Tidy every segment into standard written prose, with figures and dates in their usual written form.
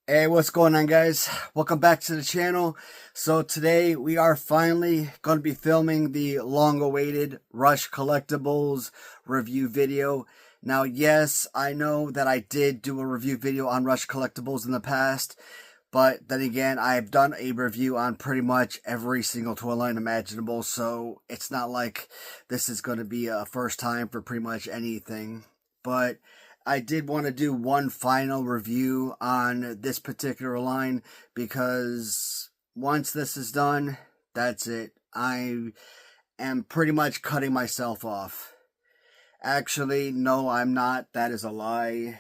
Hey, what's going on, guys? Welcome back to the channel. So today we are finally going to be filming the long-awaited Rush Collectibles review video. Now, yes, I know that I did do a review video on Rush Collectibles in the past, but then again, I've done a review on pretty much every single toy line imaginable, so it's not like this is going to be a first time for pretty much anything. But I did want to do one final review on this particular line because once this is done, that's it. I am pretty much cutting myself off. Actually, no, I'm not. That is a lie.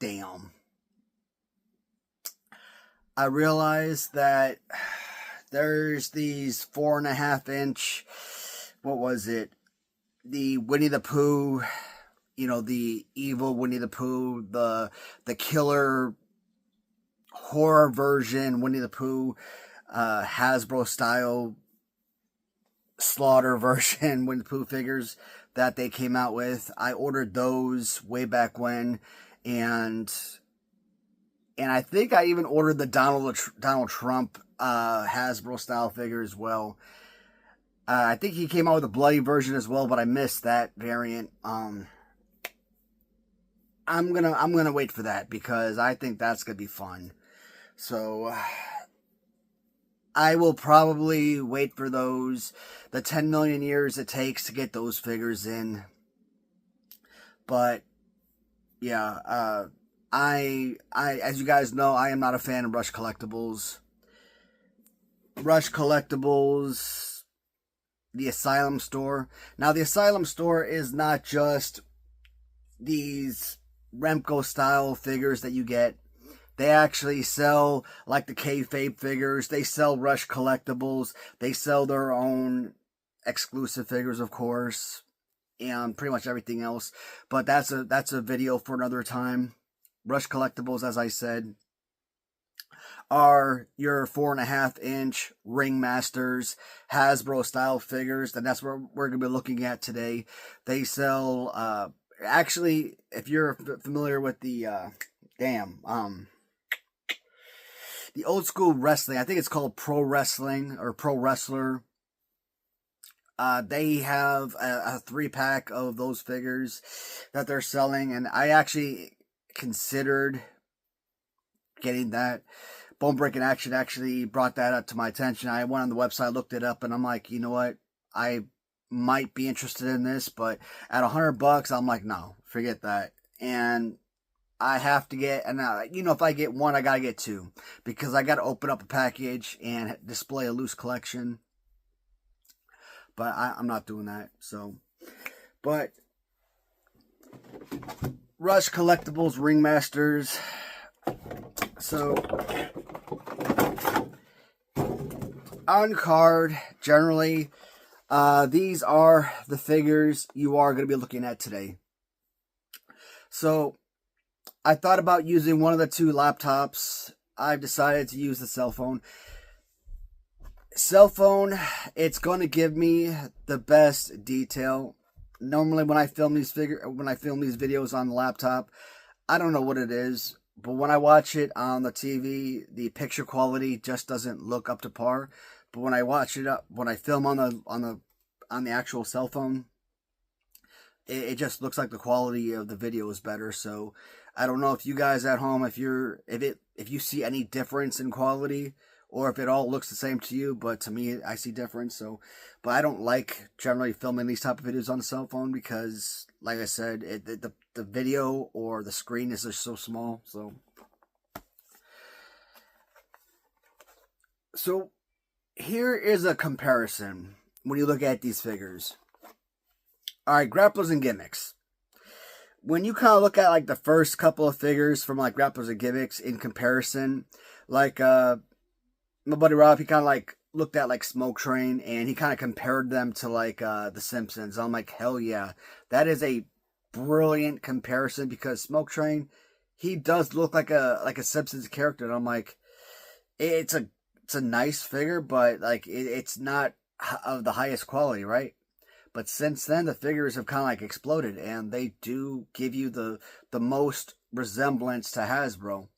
Damn. I realized that there's these 4.5 inch, what was it? The Winnie the Pooh, the evil Winnie the Pooh, the killer horror version Winnie the Pooh, Hasbro style slaughter version Winnie the Pooh figures that they came out with. I ordered those way back when, and I think I even ordered the Donald Trump Hasbro style figure as well. I think he came out with a bloody version as well, but I missed that variant. I'm gonna wait for that because I think that's gonna be fun. So I will probably wait for those, the 10 million years it takes to get those figures in. But yeah, as you guys know, I am not a fan of Rush Collectibles. Rush Collectibles, the Asylum store. Now, the Asylum store is not just these Remco style figures that you get. They actually sell like the kayfabe figures. They sell Rush Collectibles. They sell their own exclusive figures, of course, and pretty much everything else. But that's a video for another time. Rush Collectibles, as I said, are your 4.5 inch Ringmasters Hasbro style figures, and that's what we're gonna be looking at today. They sell actually, if you're familiar with the the old school wrestling, I think it's called Pro Wrestling or Pro Wrestler. They have a 3-pack of those figures that they're selling, and I actually considered getting that. Bone Breaking Action actually brought that up to my attention. I went on the website, looked it up, and I'm like, you know what? I might be interested in this, but at $100, I'm like, no, forget that. And I have to get, and if I get one, I gotta get two because I gotta open up a package and display a loose collection. But I'm not doing that. So, but Rush Collectibles Ringmasters. So, on card, generally, these are the figures you are going to be looking at today. So, I thought about using one of the two laptops. I've decided to use the cell phone. Cell phone, it's going to give me the best detail. Normally, when I film these videos on the laptop, I don't know what it is, but when I watch it on the TV, the picture quality just doesn't look up to par. But when I watch it when I film on the actual cell phone, it just looks like the quality of the video is better. So I don't know if you guys at home, if you see any difference in quality, or if it all looks the same to you, but to me, I see difference. So, but I don't like generally filming these type of videos on the cell phone because, like I said, the video or the screen is just so small. So here is a comparison when you look at these figures. All right, grapplers and gimmicks. When you kind of look at like the first couple of figures from like grapplers and gimmicks in comparison, like my buddy Rob, he kind of like looked at like Smoke Train and he kind of compared them to like The Simpsons. I'm like, hell yeah, that is a brilliant comparison because Smoke Train, he does look like a Simpsons character, and I'm like, it's a nice figure, but like it's not of the highest quality, right? But since then, the figures have kind of like exploded, and they do give you the most resemblance to Hasbro.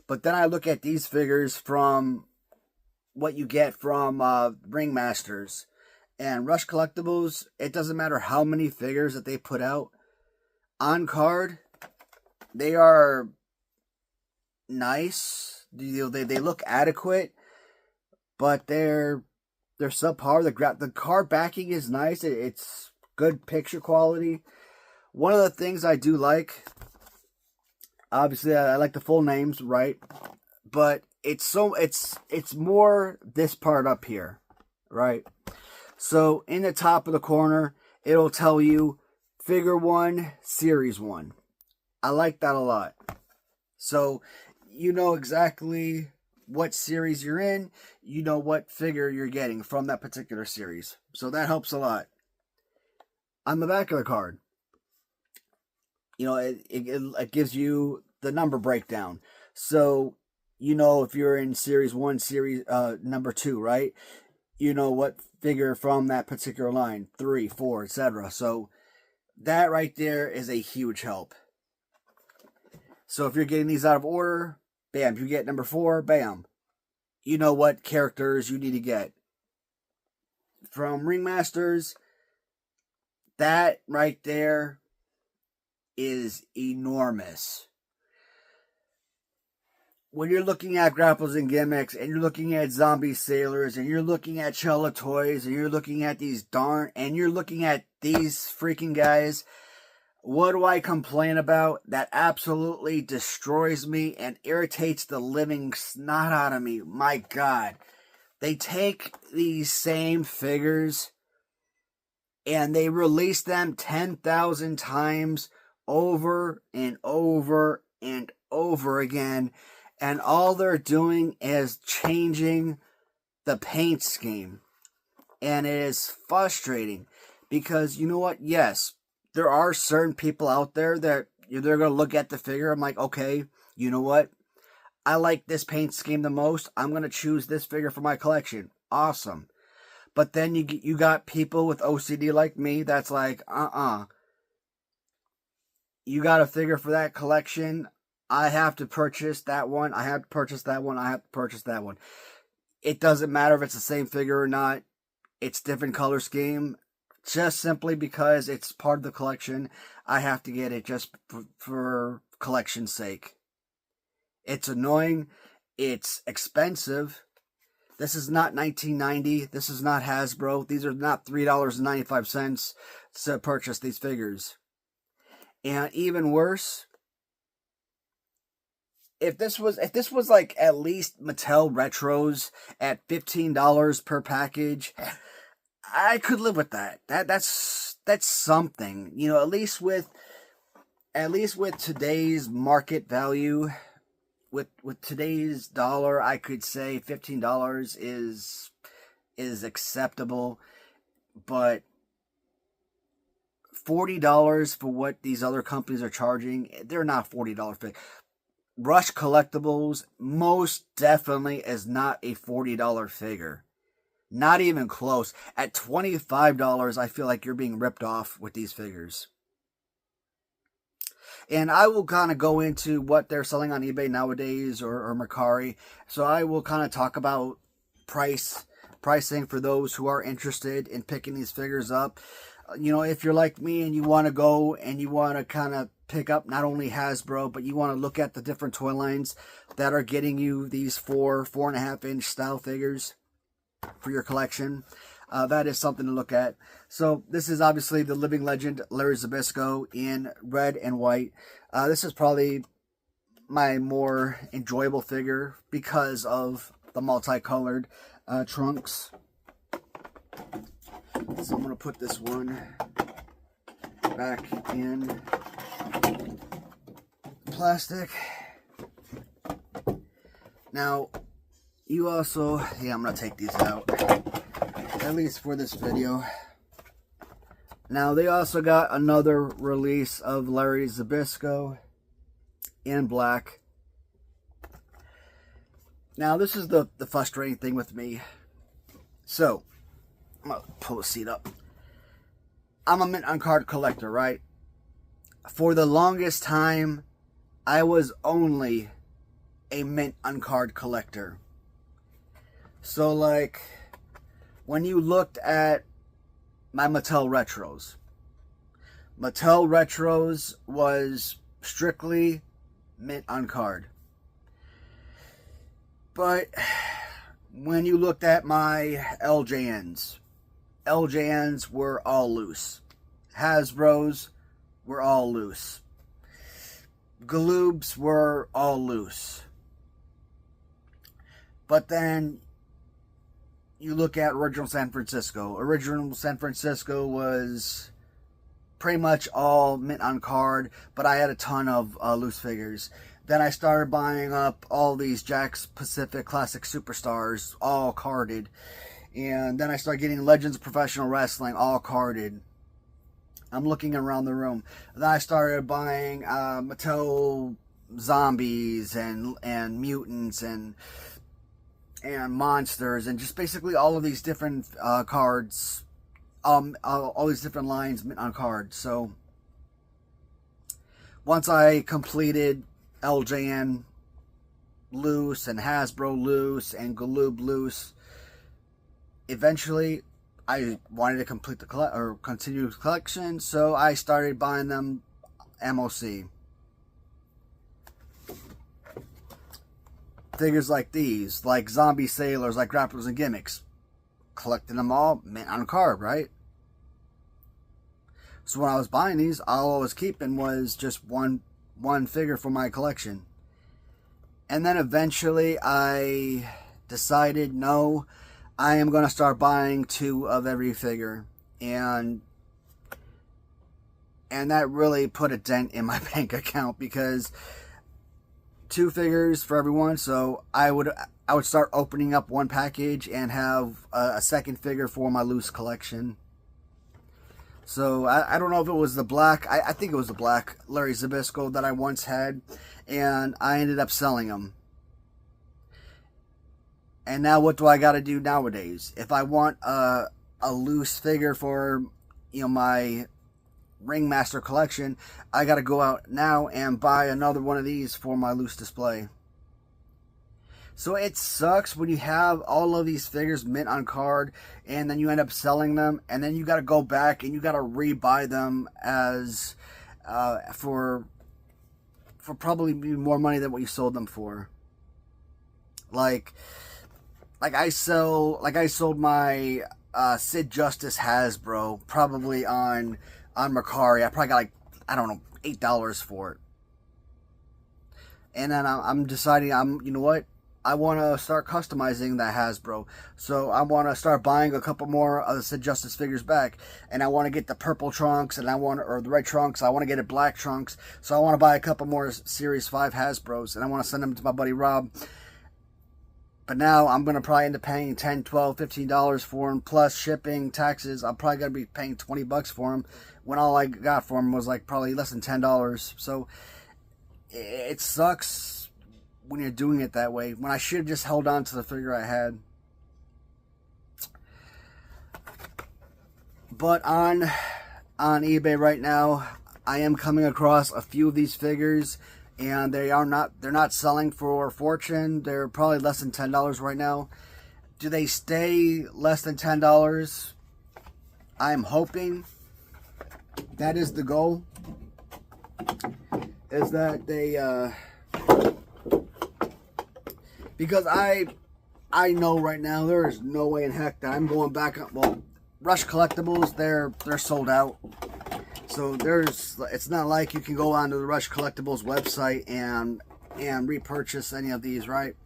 But then I look at these figures from what you get from Ringmasters and Rush Collectibles. It doesn't matter how many figures that they put out on card, they are nice. They look adequate, but they're subpar. The card backing is nice. It's good picture quality. One of the things I do like, obviously, I like the full names, right? But it's more this part up here, right? So in the top of the corner, it'll tell you Figure 1, Series 1. I like that a lot. So you know exactly what series you're in. You know what figure you're getting from that particular series. So that helps a lot. On the back of the card, you know, it gives you the number breakdown. So you know if you're in Series 1, Series number 2, right? You know what figure from that particular line, 3, 4, etc. So that right there is a huge help. So if you're getting these out of order, bam, you get number 4, bam. You know what characters you need to get. From Ringmasters, that right there is enormous. When you're looking at Grapples and Gimmicks, and you're looking at Zombie Sailors, and you're looking at Chella Toys, and you're looking at these you're looking at these freaking guys, what do I complain about? That absolutely destroys me and irritates the living snot out of me. My God. They take these same figures and they release them 10,000 times over and over and over again. And all they're doing is changing the paint scheme. And it is frustrating. Because you know what? Yes, there are certain people out there that they're going to look at the figure. I'm like, okay, you know what? I like this paint scheme the most. I'm going to choose this figure for my collection. Awesome. But then you got people with OCD like me that's like, you got a figure for that collection. I have to purchase that one. I have to purchase that one. I have to purchase that one. It doesn't matter if it's the same figure or not. It's different color scheme. Just simply because it's part of the collection, I have to get it just for collection's sake. It's annoying. It's expensive. This is not 1990. This is not Hasbro. These are not $3.95 to purchase these figures. And even worse, if this was like at least Mattel Retros at $15 per package, I could live with that. That's something. You know, at least with today's market value, with today's dollar, I could say $15 is acceptable. But $40 for what these other companies are charging, they're not $40 figures. Rush Collectibles most definitely is not a $40 figure. Not even close. At $25, I feel like you're being ripped off with these figures. And I will kind of go into what they're selling on eBay nowadays or Mercari. So I will kind of talk about pricing for those who are interested in picking these figures up. You know, if you're like me and you want to go and you want to kind of pick up not only Hasbro, but you want to look at the different toy lines that are getting you these 4.5 inch style figures for your collection, that is something to look at. So this is obviously the living legend Larry Zbyszko in red and white. This is probably my more enjoyable figure because of the multicolored trunks. So I'm going to put this one back in plastic. Now, you also, I'm going to take these out, at least for this video. Now, they also got another release of Larry Zbyszko in black. Now, this is the frustrating thing with me. So, I'm going to pull the seat up. I'm a mint on card collector, right? For the longest time, I was only a mint uncard collector. So like, when you looked at my Mattel Retros was strictly mint uncard. But when you looked at my LJNs were all loose. Hasbros were all loose. Galoobs were all loose. But then you look at Original San Francisco. Original San Francisco was pretty much all mint on card, but I had a ton of loose figures. Then I started buying up all these Jakks Pacific Classic Superstars, all carded. And then I started getting Legends of Professional Wrestling, all carded. I'm looking around the room. Then I started buying Mattel Zombies and Mutants and Monsters, and just basically all of these different cards, all these different lines on cards. So once I completed LJN loose and Hasbro loose and Galoob loose, eventually I wanted to complete the continue the collection, so I started buying them MOC. Figures like these, like zombie sailors, like grapplers and gimmicks, collecting them all mint on card, right? So when I was buying these, all I was keeping was just one figure for my collection. And then eventually I decided, no, I am going to start buying 2 of every figure. And that really put a dent in my bank account, because 2 figures for everyone, so I would start opening up one package and have a second figure for my loose collection. So I don't know if it was the black, I think it was the black Larry Zbyszko that I once had, and I ended up selling them. And now what do I got to do nowadays? If I want a loose figure for, you know, my Ringmaster collection, I got to go out now and buy another one of these for my loose display. So it sucks when you have all of these figures mint on card and then you end up selling them, and then you got to go back and you got to rebuy them as for probably more money than what you sold them for. Like I sold my Sid Justice Hasbro probably on Mercari. I probably got like, I don't know, $8 for it. And then I'm deciding, you know what? I want to start customizing that Hasbro. So I want to start buying a couple more of the Sid Justice figures back. And I want to get the purple trunks, and or the red trunks. I want to get it black trunks. So I want to buy a couple more Series 5 Hasbros, and I want to send them to my buddy Rob. But now I'm going to probably end up paying $10, $12, $15 for them, plus shipping, taxes. I'm probably going to be paying $20 for them, when all I got for them was like probably less than $10. So it sucks when you're doing it that way, when I should have just held on to the figure I had. But on eBay right now, I am coming across a few of these figures, and they're not selling for a fortune. They're probably less than $10 right now. Do they stay less than $10? I'm hoping. That is the goal. Is that they because I know right now there is no way in heck that I'm going back up. Well, Rush Collectibles, they're sold out. So it's not like you can go onto the Rush Collectibles website and repurchase any of these, right?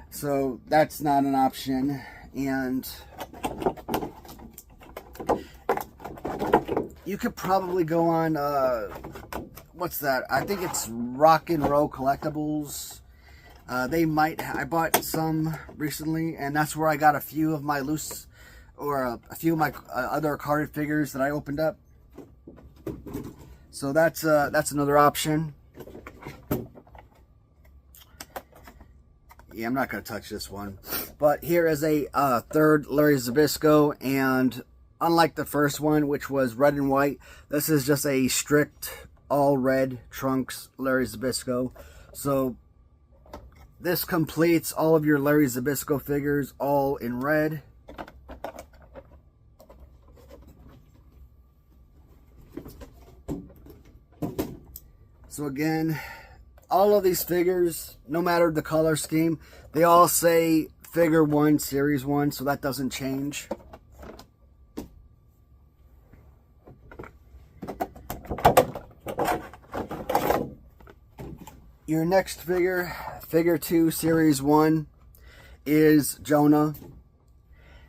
So that's not an option. And you could probably go on what's that? I think it's Rock and Roll Collectibles. I bought some recently, and that's where I got a few of my loose, or a few of my other carded figures that I opened up. So that's another option. Yeah, I'm not going to touch this one. But here is a third Larry Zbyszko, and unlike the first one, which was red and white, this is just a strict all red trunks Larry Zbyszko. So this completes all of your Larry Zbyszko figures, all in red. So again, all of these figures, no matter the color scheme, they all say Figure 1, Series 1, so that doesn't change. Your next figure, Figure 2, Series 1, is Jonah.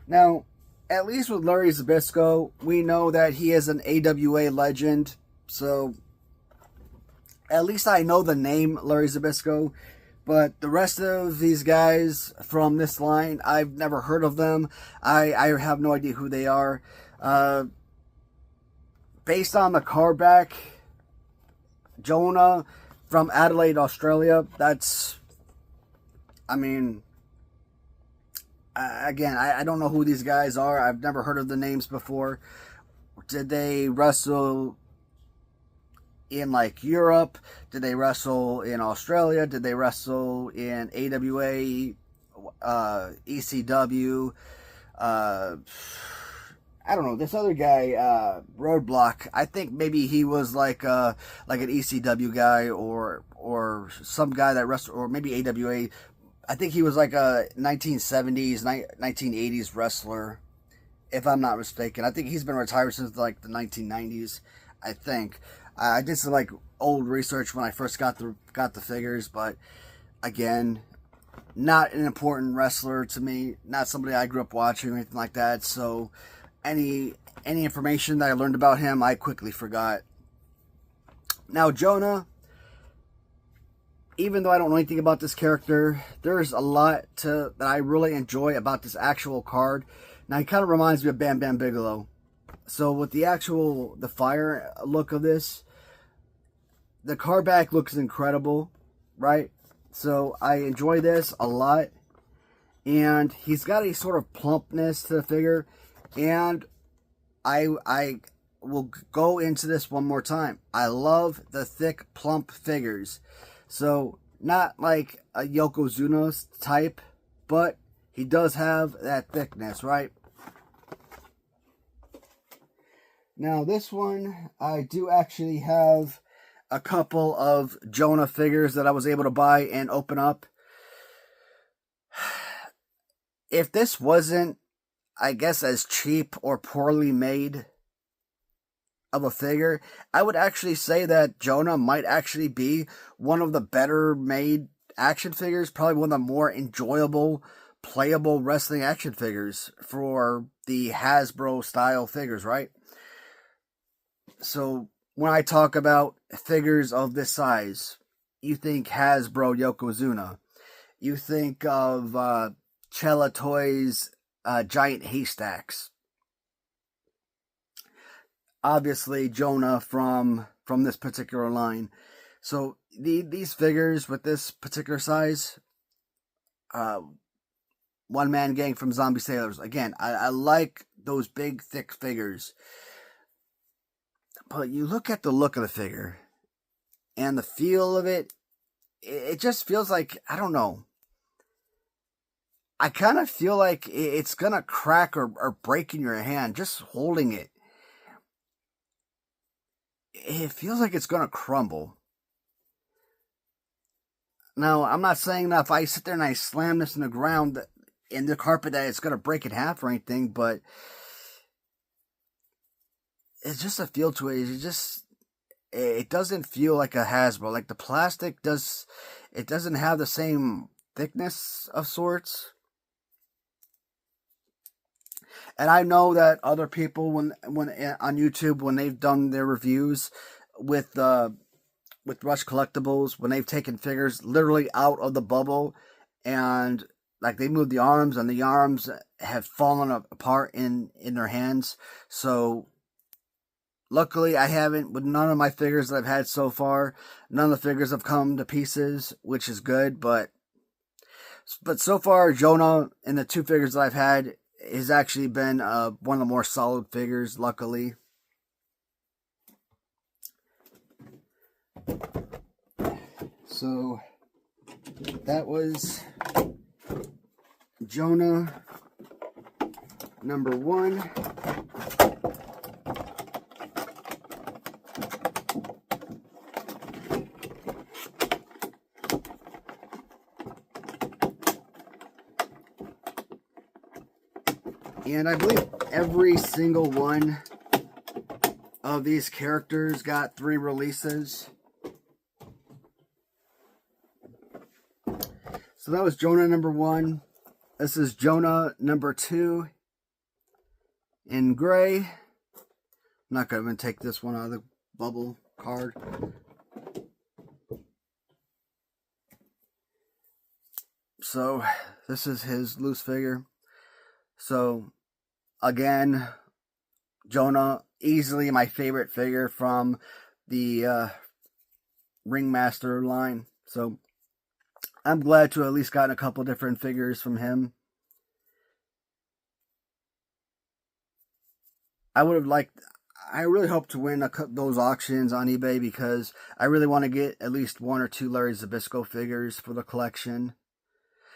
Now, at least with Larry Zbyszko, we know that he is an AWA legend, so at least I know the name Larry Zbyszko, but the rest of these guys from this line, I've never heard of them. I have no idea who they are. Based on the card back, Jonah from Adelaide, Australia, that's, I mean, again, I don't know who these guys are. I've never heard of the names before. Did they wrestle in like Europe? Did they wrestle in Australia? Did they wrestle in AWA, ECW? I don't know. This other guy, Roadblock, I think maybe he was like an ECW guy or some guy that wrestled, or maybe AWA. I think he was like a 1970s, 1980s wrestler, if I'm not mistaken. I think he's been retired since like the 1990s, I think. I did some like old research when I first got the figures, but again, not an important wrestler to me, not somebody I grew up watching or anything like that. So any information that I learned about him, I quickly forgot. Now Jonah, even though I don't know anything about this character, there's a lot that I really enjoy about this actual card. Now he kind of reminds me of Bam Bam Bigelow. So with the fire look of this, the card back looks incredible, right? So I enjoy this a lot. And he's got a sort of plumpness to the figure. And I will go into this one more time. I love the thick, plump figures. So not like a Yokozuna type, but he does have that thickness, right? Now this one, I do actually have a couple of Jonah figures that I was able to buy and open up. If this wasn't, I guess, as cheap or poorly made of a figure, I would actually say that Jonah might actually be one of the better made action figures, probably one of the more enjoyable, playable wrestling action figures for the Hasbro style figures, right? So when I talk about figures of this size, you think Hasbro Yokozuna. You think of Chella Toys Giant Haystacks. Obviously Jonah from this particular line. So these figures with this particular size, One Man Gang from Zombie Sailors. Again, I like those big, thick figures. But you look at the look of the figure and the feel of it, it just feels like, I don't know. I kind of feel like it's going to crack or break in your hand just holding it. It feels like it's going to crumble. Now, I'm not saying that if I sit there and I slam this in the ground, in the carpet, that it's going to break in half or anything, but it's just a feel to it. It doesn't feel like a Hasbro. Like the plastic it doesn't have the same thickness of sorts. And I know that other people, when on YouTube, when they've done their reviews with Rush Collectibles, when they've taken figures literally out of the bubble, and like they moved the arms, and the arms have fallen apart in their hands. So luckily, I haven't, with none of my figures that I've had so far, none of the figures have come to pieces, which is good. But so far, Jonah, in the two figures that I've had, has actually been one of the more solid figures, luckily. So that was Jonah #1. And I believe every single one of these characters got 3 releases. So that was Jonah #1. This is Jonah #2 in gray. I'm not going to take this one out of the bubble card. So this is his loose figure. So again, Jonah, easily my favorite figure from the Ringmaster line. So I'm glad to at least gotten a couple different figures from him. I really hope to win those auctions on eBay, because I really want to get at least 1 or 2 Larry Zbyszko figures for the collection.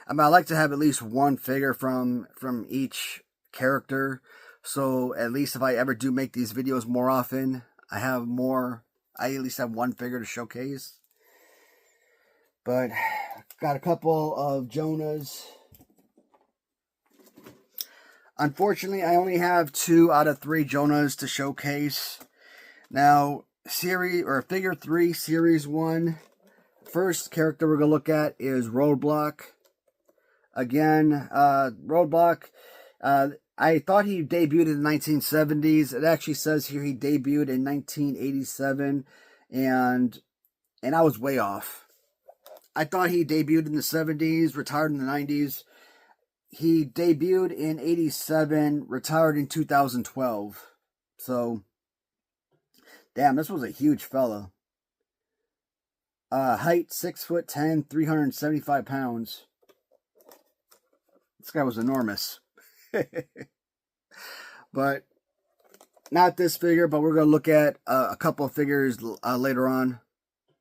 I mean, I like to have at least 1 figure from each character, so at least if I ever do make these videos more often, I at least have 1 figure to showcase. But got a couple of Jonahs. Unfortunately, I only have 2 out of 3 Jonahs to showcase. Now, figure 3, series 1. First character we're gonna look at is Roadblock. Again, Roadblock. I thought he debuted in the 1970s. It actually says here he debuted in 1987, and I was way off. I thought he debuted in the 70s, retired in the 90s. He debuted in 87, retired in 2012. So, damn, this was a huge fella. Height 6'10", 375 pounds. This guy was enormous. But not this figure, but we're going to look at a couple of figures later on.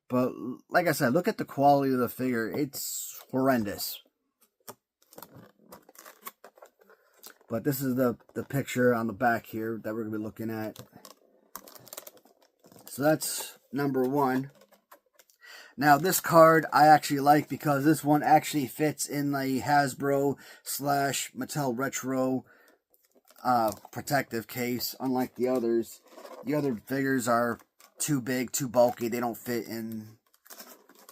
But like I said, look at the quality of the figure. It's horrendous. But this is the picture on the back here that we're going to be looking at. So that's #1. Now this card I actually like, because this one actually fits in the Hasbro / Mattel Retro protective case, unlike the others. The other figures are too big, too bulky. They don't fit in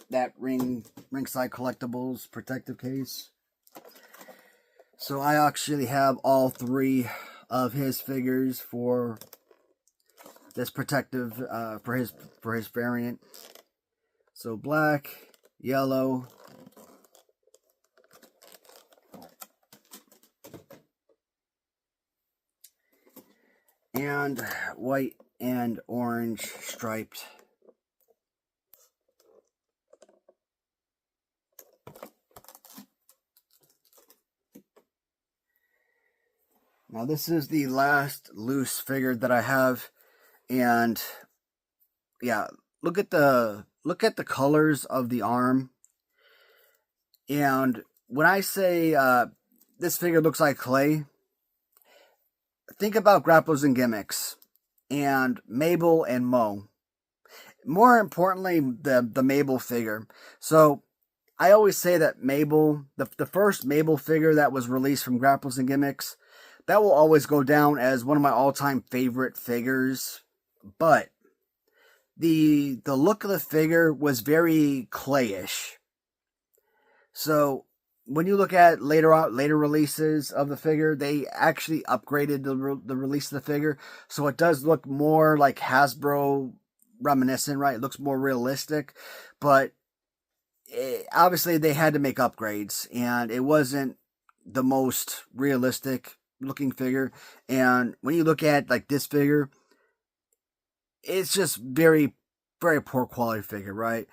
that Ringside Collectibles protective case. So I actually have all 3 of his figures for this protective for his variant. So black, yellow, and white and orange striped. Now this is the last loose figure that I have, and yeah, look at the colors of the arm. And when I say this figure looks like clay, think about Grapplers and Gimmicks and Mabel and Mo. More importantly, the Mabel figure. So I always say that Mabel, the first Mabel figure that was released from Grapplers and Gimmicks, that will always go down as one of my all-time favorite figures. But the look of the figure was very clayish. So when you look at later releases of the figure, they actually upgraded the release of the figure, so it does look more like Hasbro reminiscent, right? It looks more realistic, but obviously they had to make upgrades, and it wasn't the most realistic looking figure. And when you look at like this figure, it's just very, very poor quality figure, right?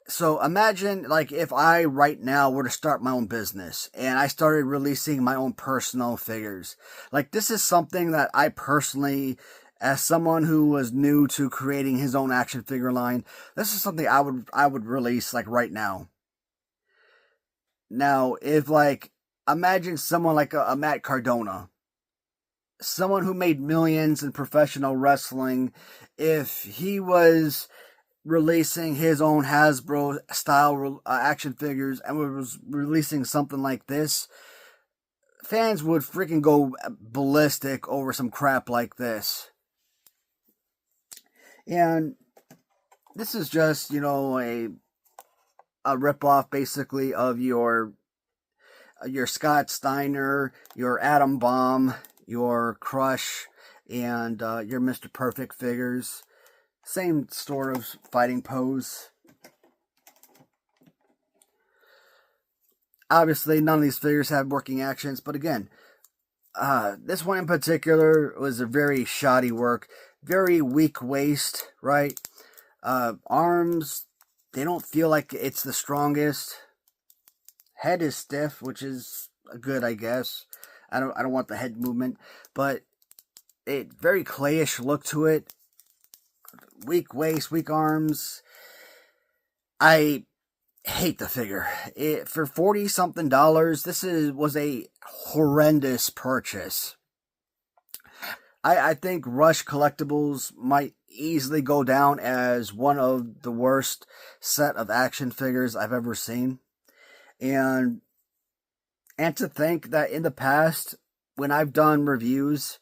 So imagine like if I right now were to start my own business and I started releasing my own personal figures. Like, this is something that I personally, as someone who was new to creating his own action figure line, this is something I would release like right now. Now, if like, imagine someone like a Matt Cardona, someone who made millions in professional wrestling, if he was releasing his own Hasbro style action figures and was releasing something like this, fans would freaking go ballistic over some crap like this. And this is just, a ripoff basically of your Scott Steiner, your Atom Bomb, your Crush, and your Mr. Perfect figures. Same sort of fighting pose. Obviously, none of these figures have working actions, but again, this one in particular was a very shoddy work, very weak waist, right? Arms, they don't feel like it's the strongest. Head is stiff, which is good, I guess. I don't want the head movement, but it very clayish look to it. Weak waist, weak arms. I hate the figure. For $40-something, this was a horrendous purchase. I think Rush Collectibles might easily go down as one of the worst set of action figures I've ever seen. And to think that in the past, when I've done reviews,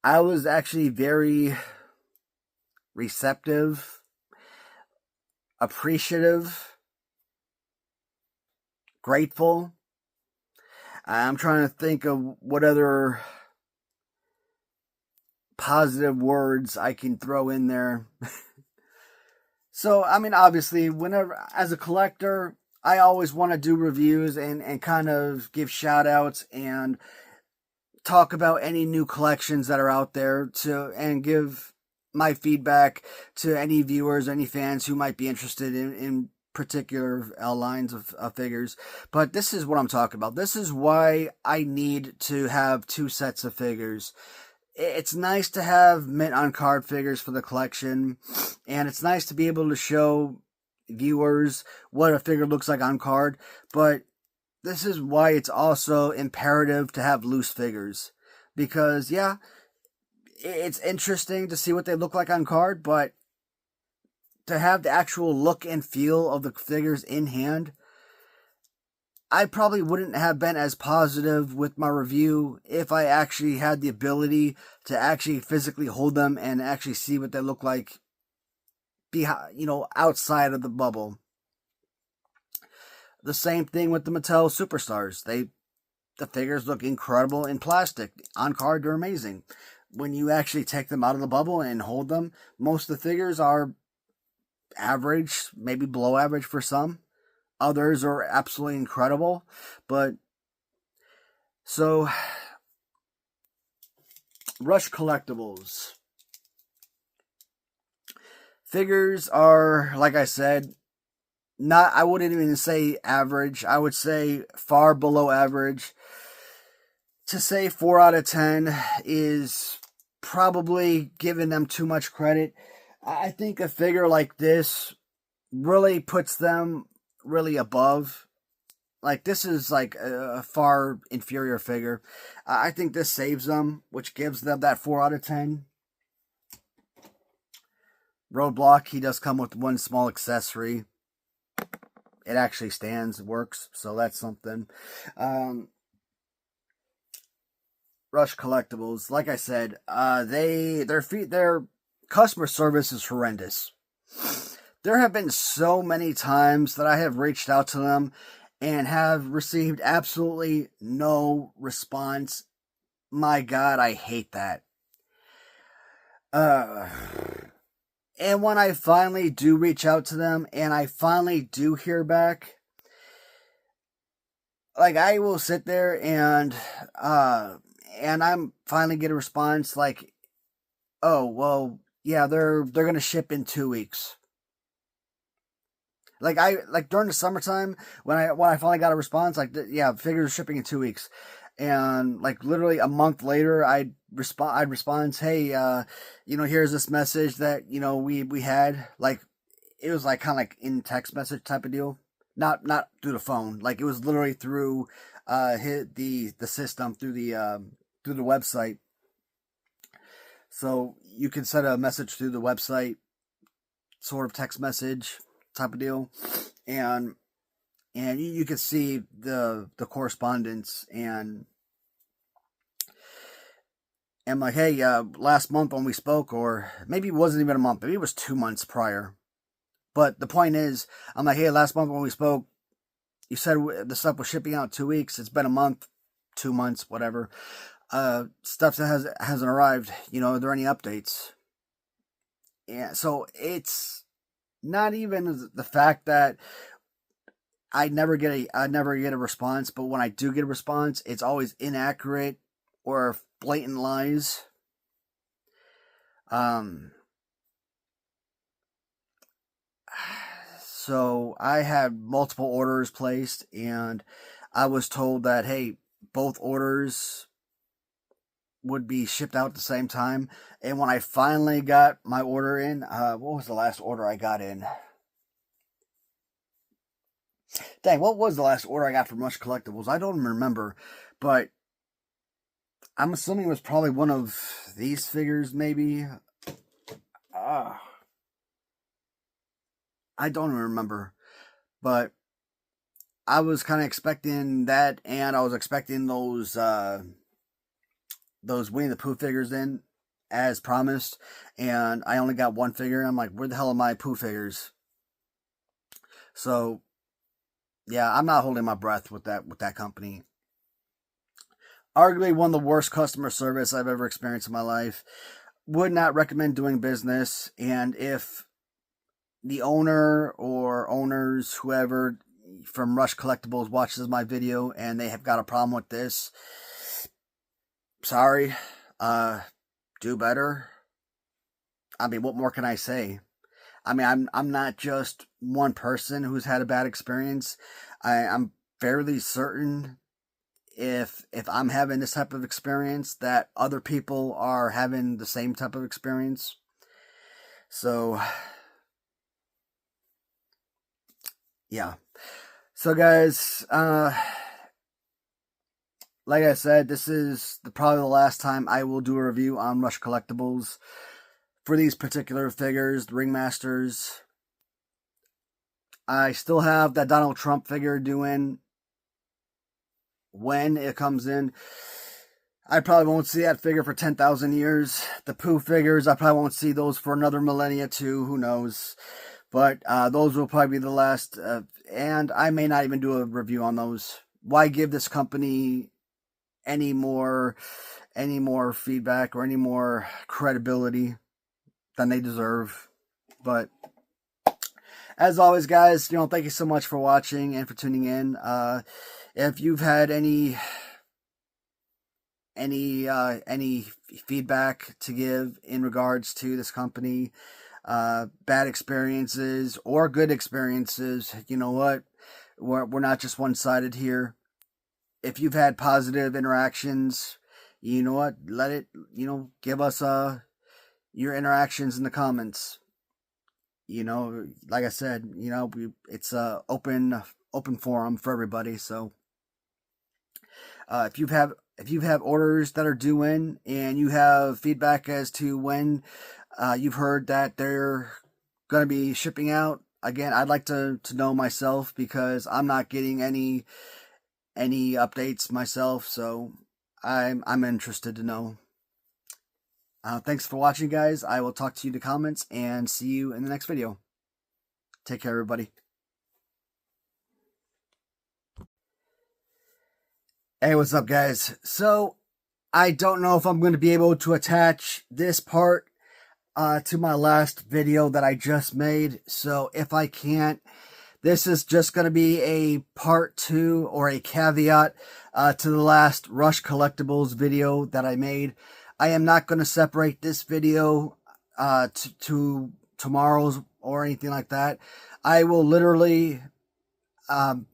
I was actually very receptive, appreciative, grateful. I'm trying to think of what other positive words I can throw in there. So, I mean, obviously, whenever, as a collector, I always want to do reviews and kind of give shout outs and talk about any new collections that are out there and give my feedback to any viewers, any fans who might be interested in particular lines of figures. But this is what I'm talking about. This is why I need to have two sets of figures. It's nice to have mint on card figures for the collection, and it's nice to be able to show viewers what a figure looks like on card, but this is why it's also imperative to have loose figures. Because, yeah, it's interesting to see what they look like on card, but to have the actual look and feel of the figures in hand, I probably wouldn't have been as positive with my review if I actually had the ability to actually physically hold them and actually see what they look like outside of the bubble. The same thing with the Mattel Superstars. The figures look incredible in plastic. On card, they're amazing. When you actually take them out of the bubble and hold them, most of the figures are average, maybe below average for some. Others are absolutely incredible. But, so, Rush Collectibles. Figures are, like I said, I wouldn't even say average. I would say far below average. To say 4 out of 10 is probably giving them too much credit. I think a figure like this really puts them really above. Like, this is like a far inferior figure. I think this saves them, which gives them that 4 out of 10. Roadblock, he does come with one small accessory. It actually stands, works, so that's something. Rush Collectibles, like I said, their customer service is horrendous. There have been so many times that I have reached out to them and have received absolutely no response. My God, I hate that. And when I finally do reach out to them and I finally do hear back, like, I will sit there and I'm finally get a response like, oh, well, yeah, they're going to ship in 2 weeks. Like during the summertime when I finally got a response, like, yeah, figures are shipping in 2 weeks. And like literally a month later, I'd respond, hey, here's this message that, we had. Like, it was like kind of like in text message type of deal. not through the phone. Like, it was literally through the system, through the website. So you can send a message through the website, sort of text message type of deal, and you can see the correspondence. And I'm like, hey, last month when we spoke, or maybe it wasn't even a month, maybe it was 2 months prior. But the point is, I'm like, hey, last month when we spoke, you said the stuff was shipping out in 2 weeks. It's been a month, 2 months, whatever. Stuff that hasn't arrived. Are there any updates? Yeah, so it's not even the fact that I never get a response, but when I do get a response, it's always inaccurate or blatant lies. So I had multiple orders placed, and I was told that, hey, both orders would be shipped out at the same time. And when I finally got my order in, what was the last order I got in? Dang, what was the last order I got from Rush Collectibles? I don't remember, but I'm assuming it was probably one of these figures, maybe. I don't even remember, but I was kind of expecting that, and I was expecting those Winnie the Pooh figures in, as promised, and I only got one figure. I'm like, where the hell are my Pooh figures? So, yeah, I'm not holding my breath with that company. Arguably one of the worst customer service I've ever experienced in my life. Would not recommend doing business, and if the owner or owners, whoever from Rush Collectibles watches my video and they have got a problem with this, sorry, do better. I mean, what more can I say? I mean, I'm not just one person who's had a bad experience. I'm fairly certain if I'm having this type of experience, that other people are having the same type of experience. So, yeah. So, guys, like I said, this is probably the last time I will do a review on Rush Collectibles for these particular figures, the Ringmasters. I still have that Donald Trump figure due in. When it comes in, I probably won't see that figure for 10,000 years. The Pooh figures, I probably won't see those for another millennia too. Who knows? But those will probably be the last. And I may not even do a review on those. Why give this company any more feedback or any more credibility than they deserve? But as always, guys, thank you so much for watching and for tuning in. If you've had any feedback to give in regards to this company, bad experiences or good experiences, you know what? We're not just one-sided here. If you've had positive interactions, you know what? Let it, give us your interactions in the comments. Like I said, it's a open forum for everybody. So if you have orders that are due in and you have feedback as to when you've heard that they're going to be shipping out, again, I'd like to know myself, because I'm not getting any updates myself. So I'm interested to know. Thanks for watching, guys. I will talk to you in the comments and see you in the next video. Take care, everybody. Hey, what's up, guys? So, I don't know if I'm going to be able to attach this part to my last video that I just made. So, if I can't, this is just going to be a part 2 or a caveat to the last Rush Collectibles video that I made. I am not going to separate this video to tomorrow's or anything like that. I will literally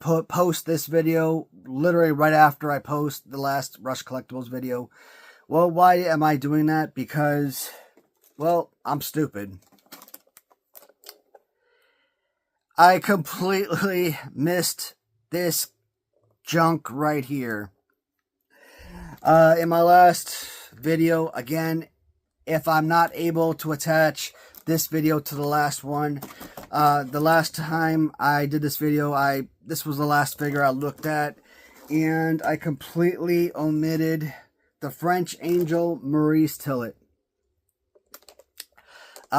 post this video literally right after I post the last Rush Collectibles video. Well, why am I doing that? Because, well, I'm stupid. I completely missed this junk right here. In my last video, again, if I'm not able to attach this video to the last one, the last time I did this video, this was the last figure I looked at, and I completely omitted the French Angel Maurice Tillet.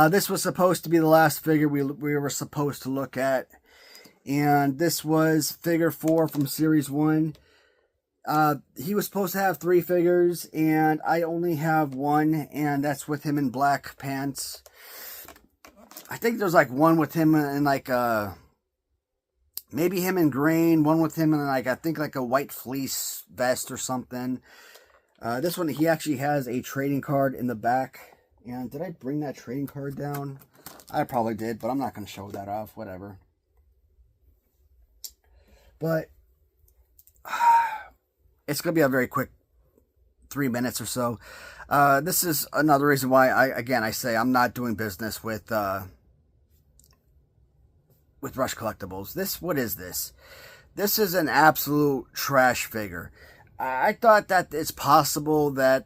This was supposed to be the last figure we were supposed to look at, and this was figure 4 from series 1. He was supposed to have 3 figures, and I only have 1, and that's with him in black pants. I think there's like one with him in like maybe him in green, one with him in like, I think like a white fleece vest or something. This one, he actually has a trading card in the back. And did I bring that trading card down? I probably did, but I'm not going to show that off. Whatever. But it's going to be a very quick 3 minutes or so. This is another reason why I say I'm not doing business with Rush Collectibles. What is this? This is an absolute trash figure. I thought that it's possible that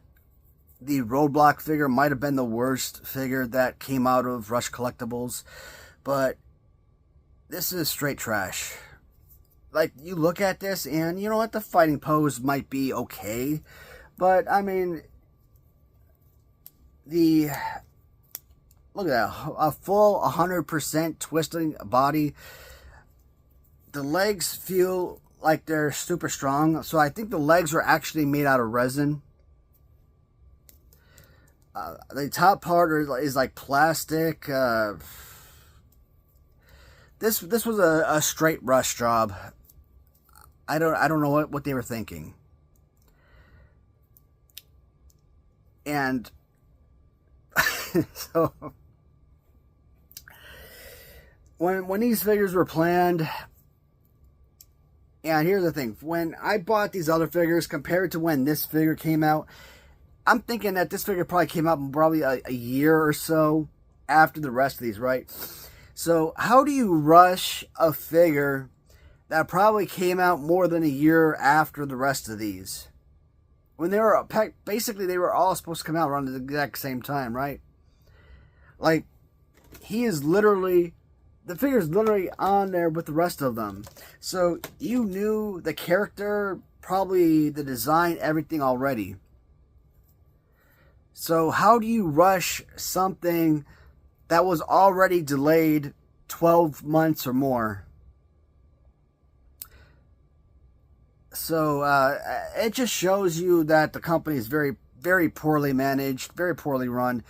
the Roadblock figure might have been the worst figure that came out of Rush Collectibles, but this is straight trash. Like, you look at this, and you know what, the fighting pose might be okay, but, I mean, look at that, a full 100% twisting body. The legs feel like they're super strong, so I think the legs are actually made out of resin. The top part is like plastic. This was a straight Rush job. I don't know what they were thinking. And so when these figures were planned, and here's the thing, when I bought these other figures compared to when this figure came out, I'm thinking that this figure probably came out probably a year or so after the rest of these, right? So how do you rush a figure that probably came out more than a year after the rest of these? When they were, basically they were all supposed to come out around the exact same time, right? Like, the figure's literally on there with the rest of them. So you knew the character, probably the design, everything already. So how do you rush something that was already delayed 12 months or more? So it just shows you that the company is very, very poorly managed, very poorly run.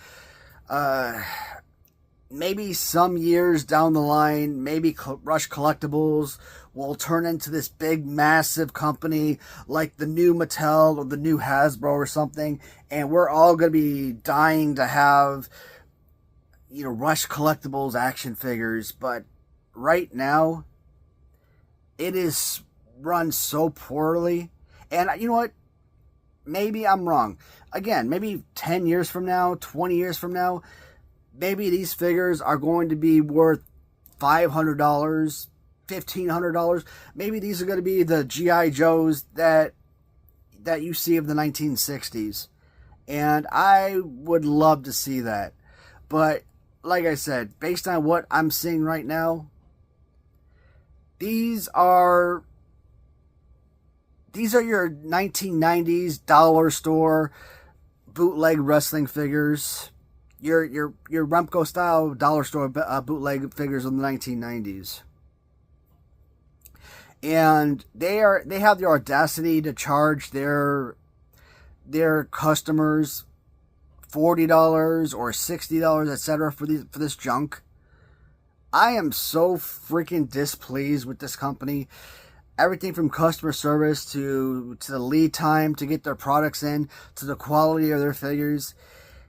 Maybe some years down the line, maybe Rush Collectibles will turn into this big, massive company like the new Mattel or the new Hasbro or something, and we're all going to be dying to have, you know, Rush Collectibles action figures. But right now, it is run so poorly. And you know what? Maybe I'm wrong. Again, maybe 10 years from now, 20 years from now, maybe these figures are going to be worth $500, $1,500. Maybe these are going to be the G.I. Joes that you see of the 1960s. And I would love to see that. But like I said, based on what I'm seeing right now, these are your 1990s dollar store bootleg wrestling figures. Your Remco style dollar store bootleg figures in the 1990s. And they have the audacity to charge their customers $40 or $60, etc. for this junk. I am so freaking displeased with this company. Everything from customer service to the lead time to get their products in, to the quality of their figures.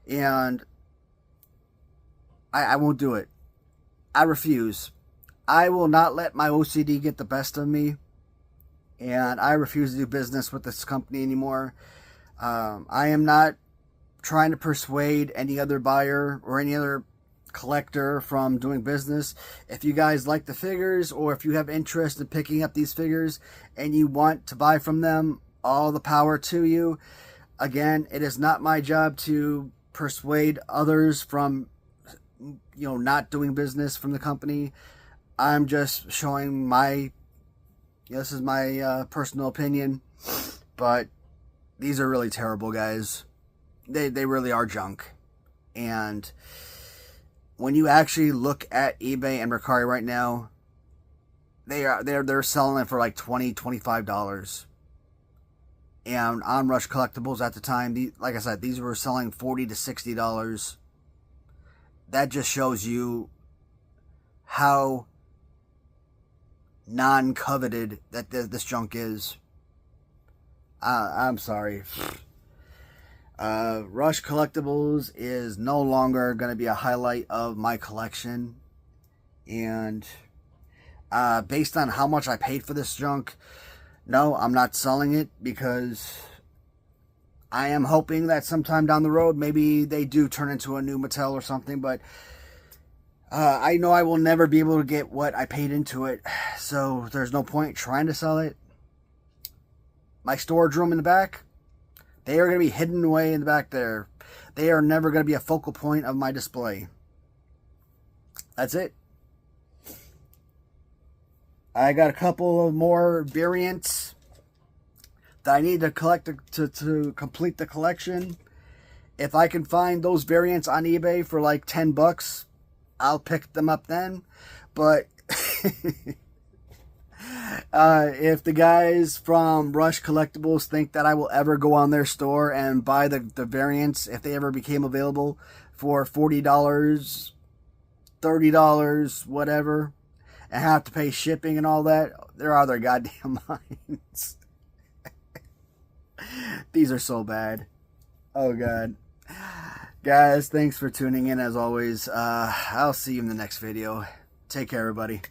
And I won't do it. I refuse. I will not let my OCD get the best of me. And I refuse to do business with this company anymore. I am not trying to persuade any other buyer or any other collector from doing business. If you guys like the figures, or if you have interest in picking up these figures and you want to buy from them, all the power to you. Again, it is not my job to persuade others from, not doing business from the company. I'm just showing this is my personal opinion, but these are really terrible, guys. They really are junk. And when you actually look at eBay and Mercari right now, they're selling it for like $20, $25. And on Rush Collectibles at the time, like I said, these were selling $40 to $60. That just shows you how non-coveted that this junk is. I'm sorry. Rush Collectibles is no longer going to be a highlight of my collection. And based on how much I paid for this junk, no, I'm not selling it, because I am hoping that sometime down the road, maybe they do turn into a new Mattel or something. But I know I will never be able to get what I paid into it, so there's no point trying to sell it. My storage room in the back, they are going to be hidden away in the back there. They are never going to be a focal point of my display. That's it. I got a couple of more variants that I need to collect to complete the collection. If I can find those variants on eBay for like $10, I'll pick them up then. But if the guys from Rush Collectibles think that I will ever go on their store and buy the variants, if they ever became available, for $40, $30, whatever, and have to pay shipping and all that, they're out of their goddamn minds. These are so bad. Oh, God. Guys, thanks for tuning in as always. I'll see you in the next video. Take care, everybody.